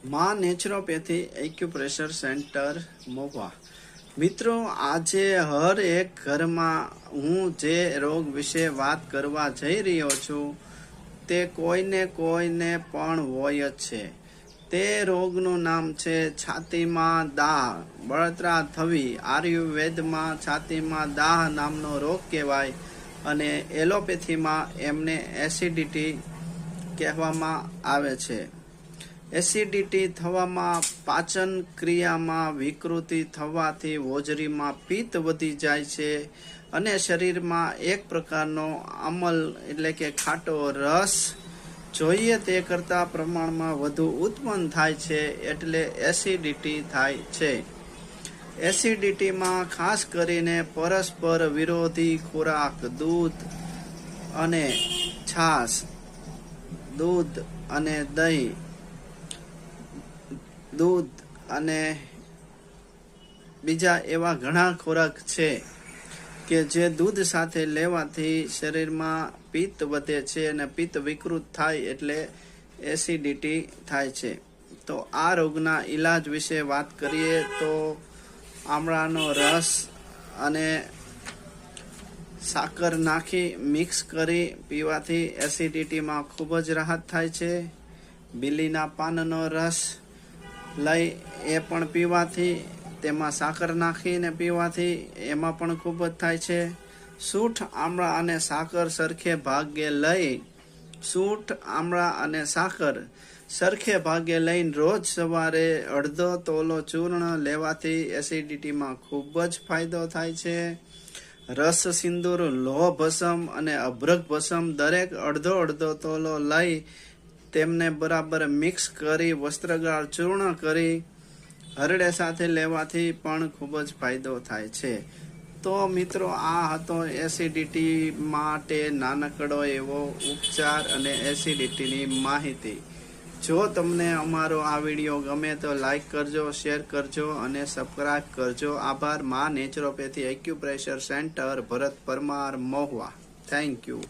માં naturopathy acupressure centre Mahuva. મિત્રો, આજે હર એક ઘરમાં હું જે રોગ વિશે વાત કરવા જઈ રહ્યો છું તે કોઈને પણ હોય જ છે। તે રોગનું નામ છે છાતીમાં દાહ, બળતરા થવી। આયુર્વેદમાં છાતીમાં દાહ નામનો રોગ કહેવાય અને એલોપેથીમાં એમને એસિડિટી કહેવામાં આવે છે। એસિડિટી થવામાં, પાચન ક્રિયામાં વિકૃતિ થવાથી હોજરીમાં પિત્ત વધી જાય છે અને શરીરમાં એક પ્રકારનો અમલ એટલે કે ખાટો રસ જોઈએ તે કરતા પ્રમાણમાં વધુ ઉત્પન્ન થાય છે, એટલે એસિડિટી થાય છે। એસિડિટીમાં ખાસ કરીને પરસ્પર વિરોધી ખોરાક, દૂધ અને છાશ, દૂધ અને દહીં, દૂધ અને બીજા એવા ઘણા ખોરાક છે કે જે દૂધ સાથે લેવાથી શરીરમાં પિત્ત વધે છે અને પિત્ત વિકૃત થાય એટલે એસિડિટી થાય છે। તો આ રોગના ઈલાજ વિશે વાત કરીએ તો આમળાનો રસ અને સાકર નાખી મિક્સ કરી પીવાથી એસિડિટીમાં ખૂબ જ રાહત થાય છે। બીલીના પાનનો રસ લઈ એ પણ પીવાથી, તેમાં સાકર નાખીને પીવાથી એમાં પણ ખૂબ જ થાય છે। સૂંઠ, આમળા અને સાકર સરખે ભાગે લઈ આમળા અને સાકર સરખે ભાગે લઈને રોજ સવારે અડધો તોલો ચૂર્ણ લેવાથી એસિડિટીમાં ખૂબ જ ફાયદો થાય છે। રસ સિંદૂર, લોહ ભસમ અને અભ્રક ભસમ દરેક અડધો તોલો લઈ તેમને બરાબર મિક્સ કરી વસ્ત્રગાળ ચૂર્ણ કરી હરડે સાથે લેવાથી પણ ખૂબ જ ફાયદો થાય છે। તો મિત્રો, આ હતો એસિડિટી માટે નાનકડો એવો ઉપચાર અને એસિડિટીની માહિતી। જો તમને અમારો આ વિડીયો ગમે તો લાઈક કરજો, શેર કરજો અને સબસ્ક્રાઈબ કરજો। આભાર। માં naturopathy acupressure centre, Bharat Parmar, Mahuva. Thank you.